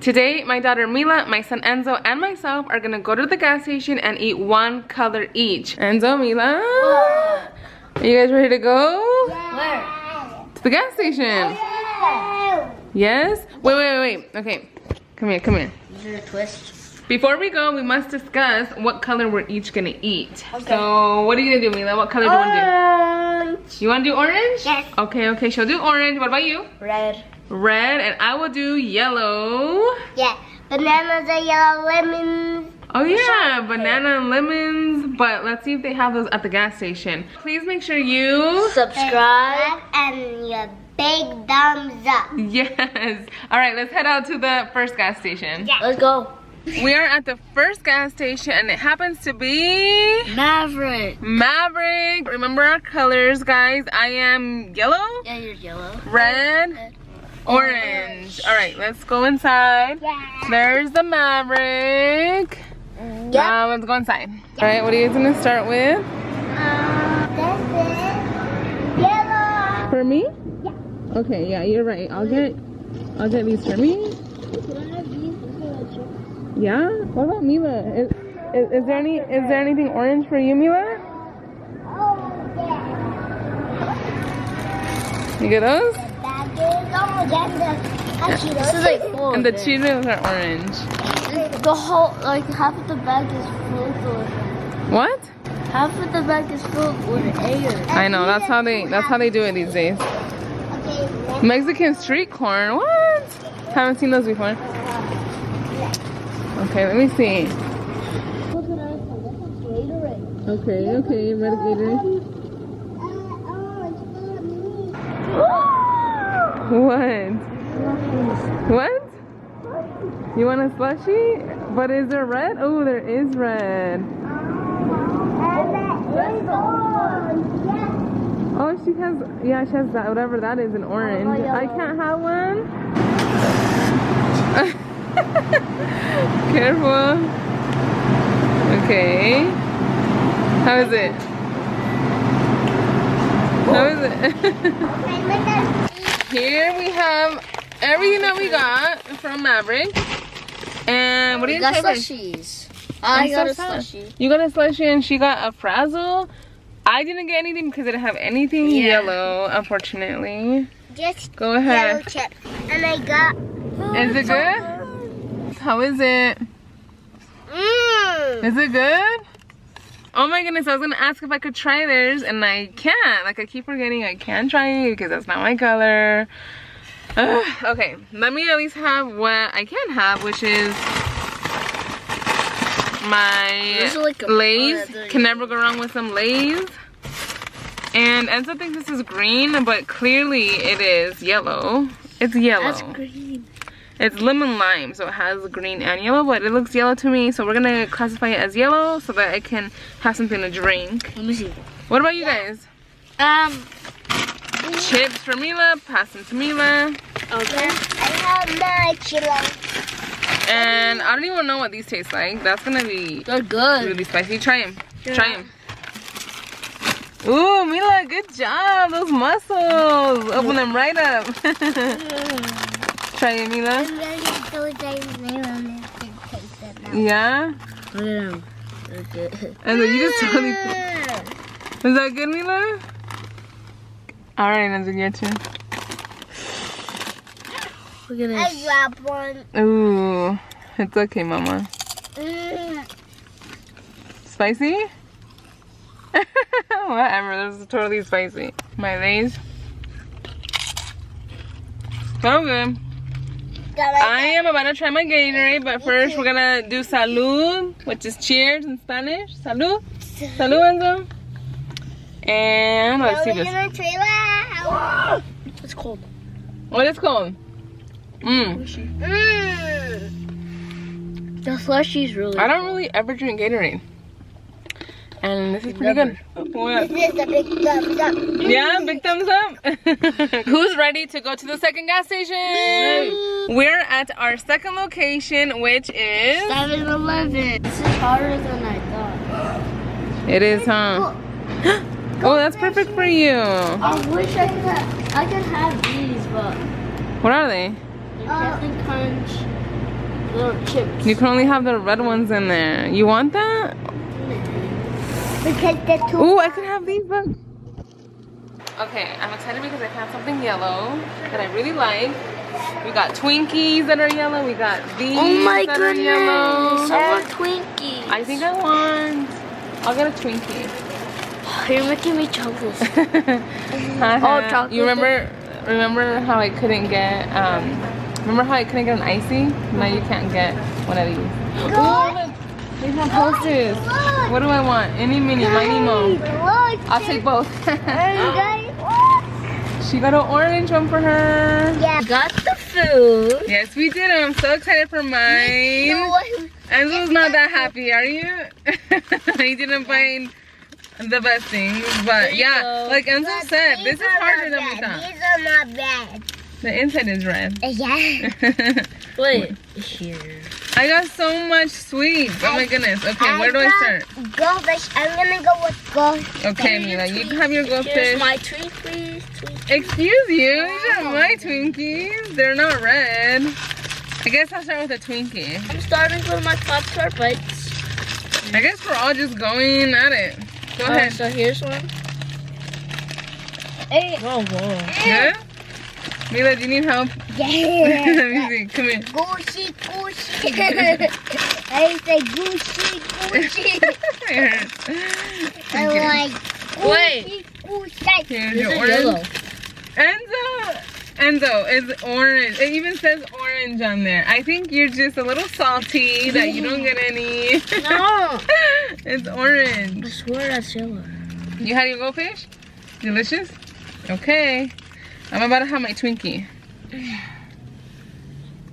Today, my daughter Mila, my son Enzo, and myself are gonna go to the gas station and eat one color each. Enzo, Mila, are you guys ready to go? Where? To the gas station. Yes? Wait. Okay, come here. Is there a twist? Before we go, we must discuss what color we're each gonna eat. Okay. So, what are you gonna do, Mila? What color do you wanna do? Orange. You wanna do orange? Yes. Okay, she'll do orange. What about you? Red. Red, and I will do yellow. Yeah. Bananas are yellow, lemons. Oh yeah, banana and lemons. But let's see if they have those at the gas station. Please make sure you subscribe and your big thumbs up. Yes. All right, let's head out to the first gas station. Yeah. Let's go. We are at the first gas station, and it happens to be Maverick. Remember our colors, guys. I am yellow. Yeah, you're yellow. Red. Orange. All right, let's go inside. Yeah. There's the Maverick. Yep. Let's go inside. All right, what are you guys gonna start with? This is yellow. For me? Yeah. Okay, yeah, you're right. I'll get these for me. Yeah. What about Mila? Is there anything orange for you, Mila? Oh yeah. You get those? This is like full. And the Cheetos are orange. The whole, like half of the bag is full of. What? Half of the bag is full with air. I know. That's how they do it these days. Okay. Mexican street corn. What? Haven't seen those before. Okay, let me see. Okay, red Gatorade. What? You want a slushie? But is there red? Oh, there is red. Oh, she has that, whatever that is, in orange. I can't have one. Careful. Okay. How is it? Here we have everything that we got from Maverick. And what do you got? Slushies. I got a slushie. You got a slushie and she got a Frazzle. I didn't get anything because I didn't have anything yellow, unfortunately. Just go ahead. Yellow chip. And I got. Is it good? How is it? Is it good? Oh my goodness, I was gonna ask if I could try theirs and I can't. Like, I keep forgetting I can't try it because that's not my color. Okay, let me at least have what I can have, which is my Lay's. Can never go wrong with some Lay's. And Enzo thinks this is green, but clearly it is yellow. It's yellow. That's green. It's lemon lime, so it has green and yellow, but it looks yellow to me, so we're gonna classify it as yellow so that I can have something to drink. Let me see. What about you guys? Chips for Mila, pass them to Mila. Okay. I have my chili. And I don't even know what these taste like. That's gonna be good. Really spicy. Try them. Yeah. Try them. Ooh, Mila, good job. Those muscles. Open them right up. Try it, Mila. I'm gonna get those name on this and taste it now. Yeah? Look at them. They're good. And then you just totally... Is that good, Mila? Alright, Enzo, your turn. Look at this. I dropped one. Ooh, it's okay, Mama. Spicy? Whatever, this is totally spicy. My Lay's. So good. I am about to try my Gatorade, but first we're gonna do salud, which is cheers in Spanish. Salud. Salud, Enzo. And let's see this. It's cold. What is cold? The slushie's really I don't really ever drink Gatorade. And this is pretty good. What? This is a big thumbs up. Yeah, big thumbs up. Who's ready to go to the second gas station? We're at our second location, which is 7-Eleven. This is harder than I thought. It is, huh? Oh, that's perfect for you. I wish I could have these, but what are they? Captain Crunch chips. You can only have the red ones in there. You want that? Because the two. Ooh, I could have these. Look. Okay, I'm excited because I found something yellow that I really like. We got Twinkies that are yellow. We got these Oh my that goodness! are yellow. I want Twinkies. I think I want. I'll get a Twinkie. You're making me chocolates. chocolate. You remember how I couldn't get remember how I couldn't get an icy? Now you can't get one of these. Oh, look. They have posters. What do I want? Any, mini, miny, mo. I'll take both. She got an orange one for her. Yeah. Got the food. Yes, we did. I'm so excited for mine. Enzo's not that happy, are you? He didn't find the best things, but yeah, like Enzo said, this is harder than we thought. These are not bad. The inside is red. Yeah. Wait, here. I got so much sweets. Oh my goodness. Okay, where do I start? Goldfish. I'm gonna go with goldfish. Okay, Mila, you can have your goldfish. Here's my Twinkies. Excuse you, these are my Twinkies. They're not red. I guess I'll start with a Twinkie. I'm starting with my Pop-Tart bites. I guess we're all just going at it. Go ahead. So here's one. Hey. Whoa. Good? Mila, do you need help? Yeah. Let me see. Come here. Goosey. I say goosey. It hurts. I like goosey. Here's your orange. Enzo is orange. It even says orange on there. I think you're just a little salty that you don't get any. No. It's orange. I swear that's yellow. You had your goldfish? Delicious? Okay. I'm about to have my Twinkie.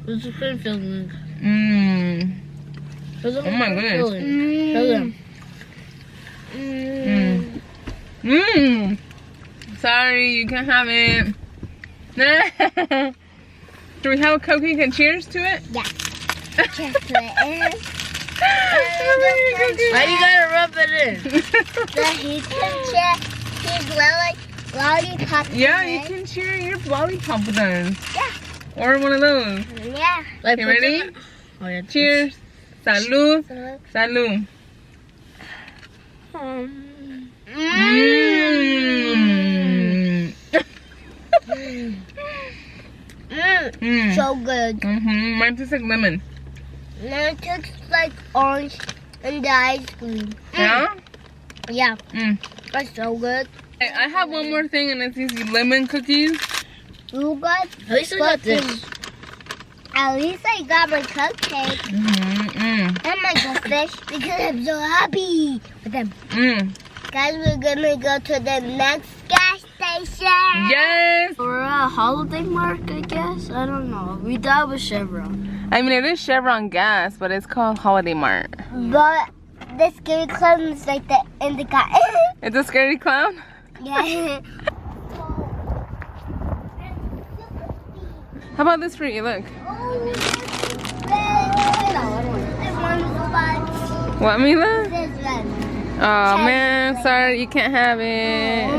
It's a good feeling. Mmm. Oh my goodness. Mmm. Sorry, you can't have it. Do we have a cupcake and cheers to it? Yeah. Why you gotta rub it in? He's lollipop. Yeah, you can cheer your lollipop with us. Yeah. Or one of those. Yeah. You ready? Oh, yeah. Cheers. Salud. Salud. So good. Mine tastes like lemon. Mine tastes like orange and the ice cream. Yeah? Yeah. That's so good. Hey, I have one more thing, and it's these lemon cookies. You got? At least I got this. At least I got my cupcake and my goldfish because I'm so happy with them. Guys, we're gonna go to the next gas station. Yes. Or a holiday mark, I guess. I don't know. We thought it was Chevron. I mean, it is Chevron gas, but it's called Holiday Mart. But the scary clown is like the indica. It's a scary clown? Yeah. How about this for you? Look. What, Mila? This one. Oh man, sorry, you can't have it.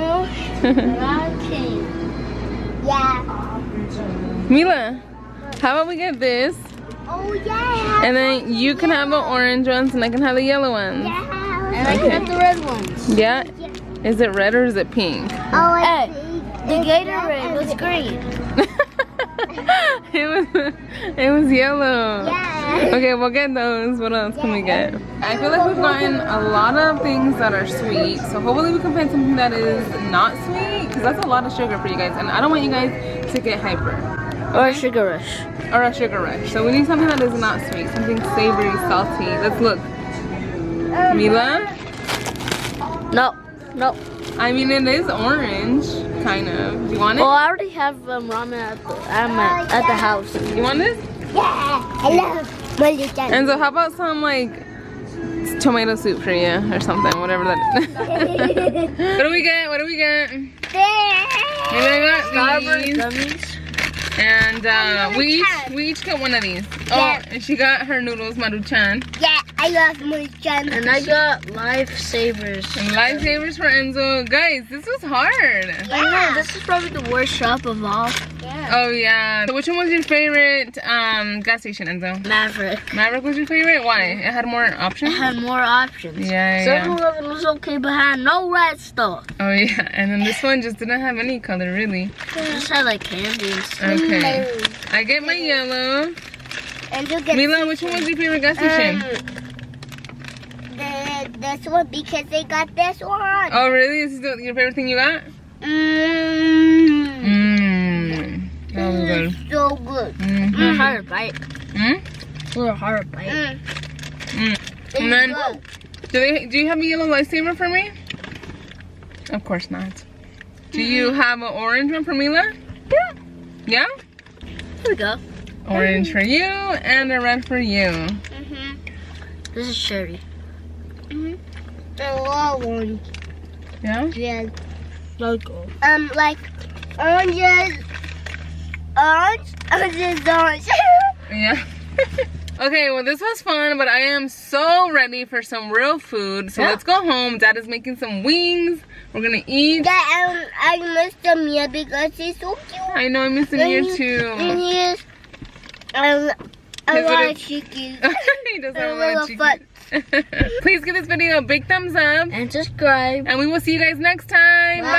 Yeah. Mila, how about we get this? Oh yeah. And then you can have the orange ones and I can have the yellow ones. Yeah. And I can have the red ones. Yeah? Is it red or is it pink? Oh, hey, the Gatorade was green. It was yellow. Yeah. Okay, we'll get those. What else can we get? I feel like we've gotten a lot of things that are sweet. So hopefully we can find something that is not sweet. Because that's a lot of sugar for you guys. And I don't want you guys to get hyper. Or a sugar rush. Or a sugar rush. So we need something that is not sweet. Something savory, salty. Let's look. Mila? No. I mean, it is orange, kind of. Do you want it? Well, I already have ramen at the house. You want this? Yeah, I love Malaysian. And so how about some like tomato soup for you or something, whatever that is. What do we get? Mila got these. Gummies. And we each get one of these. Oh, and she got her noodles, Maruchan. Yeah. I love my jam. And I got Lifesavers. And Lifesavers for Enzo. Guys, this was hard. I know, this is probably the worst shop of all. Yeah. Oh yeah. So which one was your favorite gas station, Enzo? Maverick. Maverick was your favorite? Why? It had more It options? had more options. Yeah, yeah. 7-Eleven was okay, but had no red stuff. Oh yeah. And then this one just didn't have any color really. It just had like candy and stuff. Okay. I get my yellow. And you get Mila, which one was your favorite gas station? this one because they got this one. Oh really? This is your favorite thing you got? That was good. It's so good. A hard bite. Mm? A little hard bite. And then, Good. do you have a yellow Lifesaver for me? Of course not. Do you have an orange one for Mila? Yeah. Yeah? Here we go. Orange for you and a red for you. This is cherry. A lot of orange. Yeah? Yeah. Like Like oranges. Orange. Yeah. Okay, well this was fun, but I am so ready for some real food. So let's go home. Dad is making some wings. We're gonna eat. Yeah, I missed the meal because he's so cute. I know, I'm missing you too. And he is a lot of chickies. He does have a A lot of little foot. chicken. Please give this video a big thumbs up. and subscribe. And we will see you guys next time. Bye.